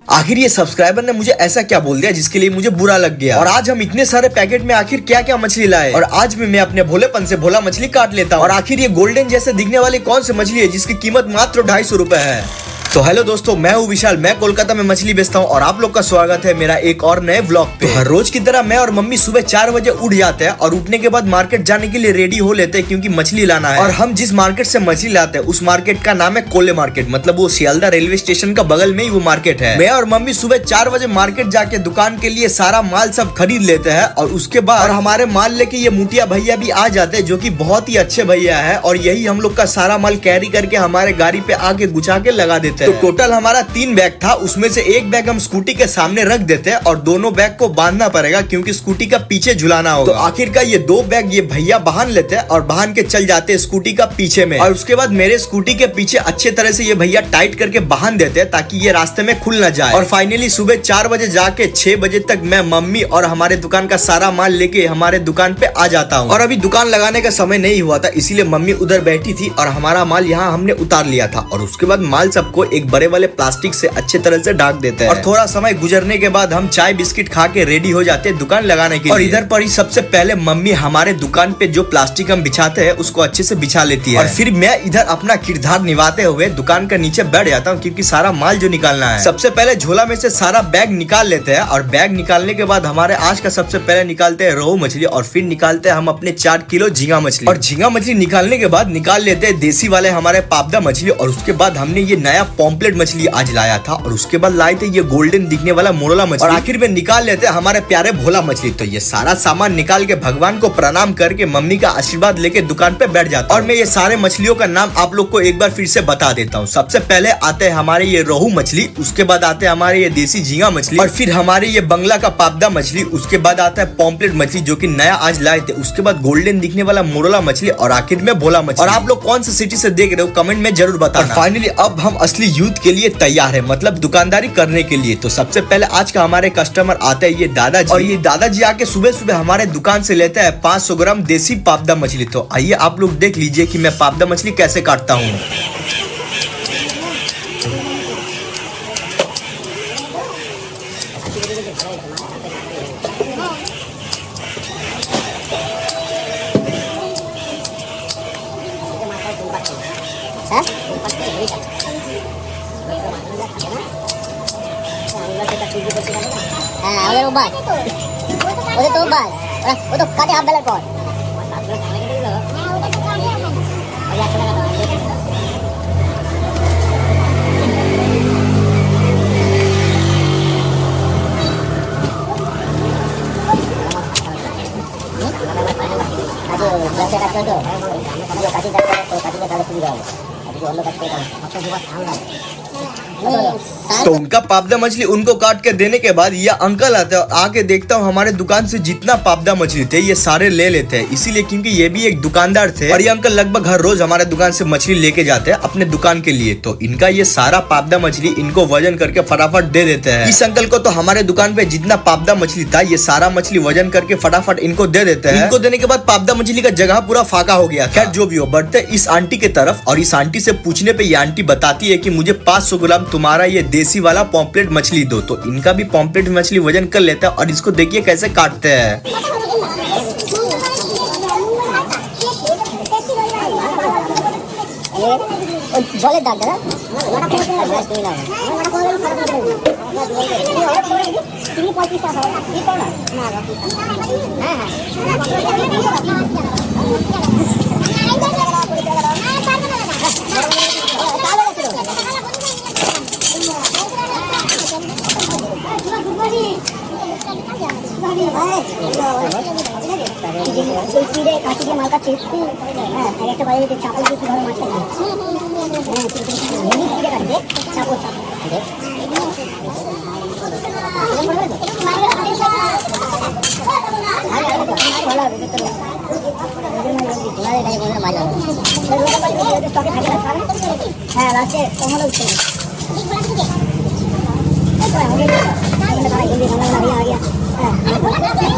आखिर ये सब्सक्राइबर ने मुझे ऐसा क्या बोल दिया जिसके लिए मुझे बुरा लग गया। और आज हम इतने सारे पैकेट में आखिर क्या क्या मछली लाए, और आज भी मैं अपने भोलेपन से भोला मछली काट लेता हूँ। और आखिर ये गोल्डन जैसे दिखने वाली कौन सी मछली है जिसकी कीमत मात्र 250 रुपए है। तो हेलो दोस्तों, मैं हूँ विशाल, मैं कोलकाता में मछली बेचता हूँ और आप लोग का स्वागत है मेरा एक और नए व्लॉग पे। हर रोज की तरह मैं और मम्मी सुबह 4 बजे उठ जाते हैं और उठने के बाद मार्केट जाने के लिए रेडी हो लेते हैं क्योंकि मछली लाना है। और हम जिस मार्केट से मछली लाते हैं उस मार्केट का नाम है कोले मार्केट, मतलब वो सियालदा रेलवे स्टेशन का बगल में ही वो मार्केट है। मैं और मम्मी सुबह 4 बजे मार्केट जाके दुकान के लिए सारा माल सब खरीद लेते हैं और उसके बाद हमारे माल लेके ये मुटिया भैया भी आ जाते हैं जो की बहुत ही अच्छे भैया है, और यही हम लोग का सारा माल कैरी करके हमारे गाड़ी पे आके गुछा के लगा देते हैं। तो टोटल हमारा 3 बैग था, उसमें से एक बैग हम स्कूटी के सामने रख देते हैं और दोनों बैग को बांधना पड़ेगा क्योंकि स्कूटी का पीछे झुलाना होगा। तो आखिरकार ये 2 बैग ये भैया बांध लेते हैं और बांध के चल जाते हैं स्कूटी का पीछे में। और उसके बाद मेरे स्कूटी के पीछे अच्छे तरह से ये भैया टाइट करके बांध देते हैं ताकि ये रास्ते में खुल ना जाए। और फाइनली सुबह 4 बजे जाके 6 बजे तक मैं मम्मी और हमारे दुकान का सारा माल लेके हमारे दुकान पे आ जाता हूँ। और अभी दुकान लगाने का समय नहीं हुआ था, इसीलिए मम्मी उधर बैठी थी और हमारा माल यहाँ हमने उतार लिया था। और उसके बाद माल सबको एक बड़े वाले प्लास्टिक से अच्छे तरह से ढक देते हैं। और थोड़ा समय गुजरने के बाद हम चाय बिस्किट खा के रेडी हो जाते हैं दुकान लगाने के लिए। और इधर पर ही सबसे पहले मम्मी हमारे दुकान पे जो प्लास्टिक हम बिछाते हैं उसको अच्छे से बिछा लेती है। और फिर मैं इधर अपना किरदार निभाते हुए दुकान के नीचे बैठ जाता हूँ क्योंकि सारा माल जो निकालना है। सबसे पहले झोला में से सारा बैग निकाल लेते हैं और बैग निकालने के बाद हमारे आज का सबसे पहले निकालते हैं रोहू मछली और फिर निकालते हैं हम अपने 4 किलो झींगा मछली। और झींगा मछली निकालने के बाद निकाल लेते हैं देसी वाले हमारे पापदा मछली। और उसके बाद हमने ये नया पॉम्पलेट मछली आज लाया था और उसके बाद लाए थे ये गोल्डन दिखने वाला मोरला मछली। और आखिर में निकाल लेते हैं हमारे प्यारे भोला मछली। तो ये सारा सामान निकाल के भगवान को प्रणाम करके मम्मी का आशीर्वाद लेके दुकान पे बैठ जाता हूँ। और मैं ये सारे मछलियों का नाम आप लोग को एक बार फिर से बता देता हूँ। सबसे पहले आते हैं हमारे ये रोहू मछली, उसके बाद आते हैं हमारे ये देसी झींगा मछली, और फिर हमारे ये बंगला का पापदा मछली, उसके बाद आता है पॉम्पलेट मछली जो की नया आज लाए थे, उसके बाद गोल्डन दिखने वाला मोरला मछली और आखिर में भोला मछली। और आप लोग कौन सी सिटी से देख रहे हो कमेंट में जरूर बताना। फाइनली अब हम असली युद्ध के लिए तैयार है, मतलब दुकानदारी करने के लिए। तो सबसे पहले आज का हमारे कस्टमर आते हैं ये दादाजी, और ये दादाजी आके सुबह सुबह हमारे दुकान से लेते हैं 500 ग्राम देसी पापदा मछली। तो आइए आप लोग देख लीजिए कि मैं पापदा मछली कैसे काटता हूँ। वो तो काटे हाफ बेलाর পর तो उनका पापदा मछली उनको काट के देने के बाद ये अंकल आते हैं और आके देखता हूँ हमारे दुकान से जितना पापदा मछली थे ये सारे ले लेते हैं, इसीलिए क्योंकि ये भी एक दुकानदार थे और ये अंकल लगभग हर रोज हमारे दुकान से मछली लेके जाते हैं अपने दुकान के लिए। तो इनका ये सारा पापदा मछली इनको वजन करके फटाफट दे देते हैं। इस अंकल को तो हमारे दुकान पे जितना पापदा मछली था ये सारा मछली वजन करके फटाफट इनको दे देते हैं। इनको देने के बाद पापदा मछली का जगह पूरा फाका हो गया। खैर जो भी हो, बढ़ते इस आंटी के तरफ और इस आंटी से पूछने पे ये आंटी बताती है कि मुझे 500 ग्राम तुम्हारा ये देसी वाला पॉम्पलेट मछली दो। तो इनका भी पॉम्पलेट मछली वजन कर लेता है और इसको देखिए कैसे काटते हैं।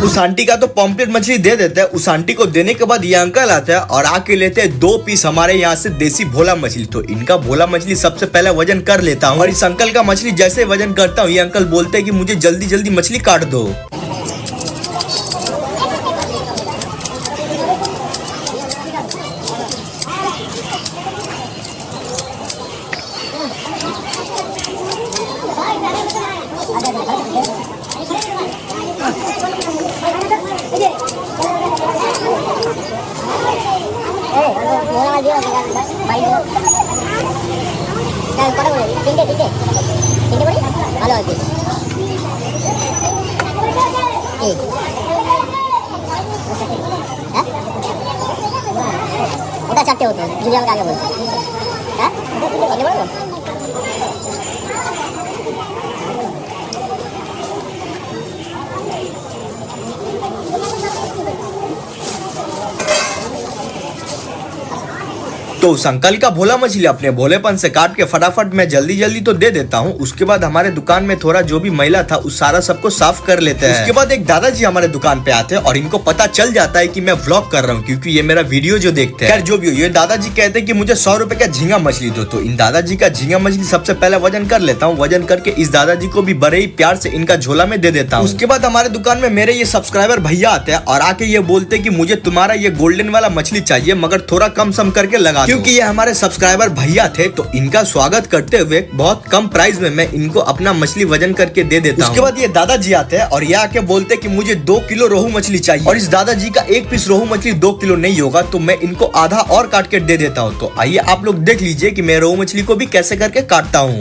उस आंटी का तो पॉम्पलेट मछली दे देते हैं। उस आंटी को देने के बाद ये अंकल आते हैं और आके लेते हैं 2 पीस हमारे यहाँ से देसी भोला मछली। तो इनका भोला मछली सबसे पहले वजन कर लेता हूँ और इस अंकल का मछली जैसे वजन करता हूँ ये अंकल बोलते हैं कि मुझे जल्दी जल्दी मछली काट दो। ওটা চারটে হতো যদি আমাকে আগে বলতো। হ্যাঁ বলবো तो उस अंकल का भोला मछली अपने भोलेपन से काट के फटाफट मैं जल्दी जल्दी तो दे देता हूँ। उसके बाद हमारे दुकान में थोड़ा जो भी मैला था उस सारा सबको साफ कर लेते हैं। उसके बाद एक दादाजी हमारे दुकान पे आते हैं और इनको पता चल जाता है कि मैं व्लॉग कर रहा हूँ क्योंकि ये मेरा वीडियो जो देखते हैं। जो भी हो ये दादाजी कहते हैं कि मुझे 100 रुपए का झींगा मछली दो। तो इन दादाजी का झींगा मछली सबसे पहले वजन कर लेता हूँ। वजन करके इस दादाजी को भी बड़े ही प्यार से इनका झोला में दे देता हूँ। उसके बाद हमारे दुकान में मेरे ये सब्सक्राइबर भैया आते हैं और आके ये बोलते हैं कि मुझे तुम्हारा ये गोल्डन वाला मछली चाहिए मगर थोड़ा कम सम करके लगा क्योंकि ये हमारे सब्सक्राइबर भैया थे। तो इनका स्वागत करते हुए बहुत कम प्राइस में मैं इनको अपना मछली वजन करके दे देता हूँ। उसके बाद ये दादाजी आते हैं और ये आके बोलते हैं कि मुझे 2 किलो रोहू मछली चाहिए और इस दादाजी का 1 पीस रोहू मछली 2 किलो नहीं होगा तो मैं इनको आधा और काट के दे देता हूँ। तो आइए आप लोग देख लीजिए कि मैं रोहू मछली को भी कैसे करके काटता हूँ।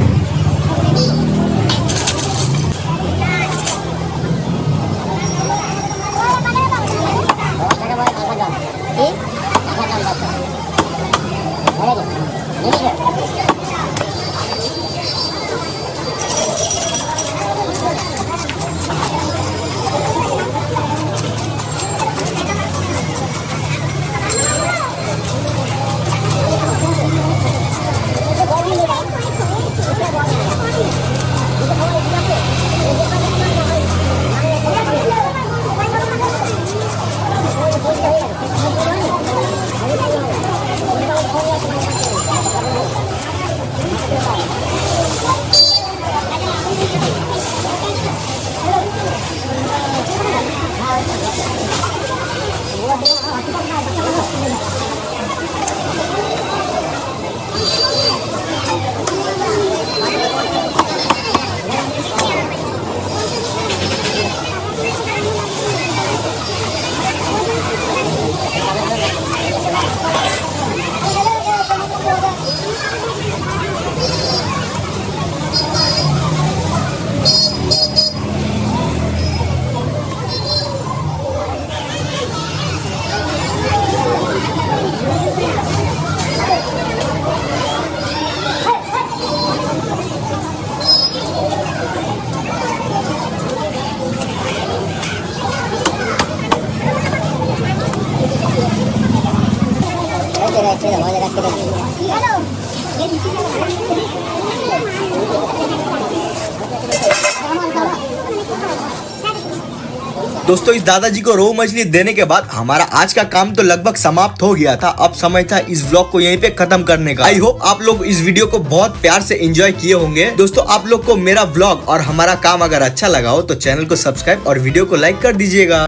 दोस्तों इस दादाजी को रोहू मछली देने के बाद हमारा आज का काम तो लगभग समाप्त हो गया था। अब समय था इस व्लॉग को यहीं पे खत्म करने का। आई होप आप लोग इस वीडियो को बहुत प्यार से एंजॉय किए होंगे। दोस्तों आप लोग को मेरा व्लॉग और हमारा काम अगर अच्छा लगा हो तो चैनल को सब्सक्राइब और वीडियो को लाइक कर दीजिएगा।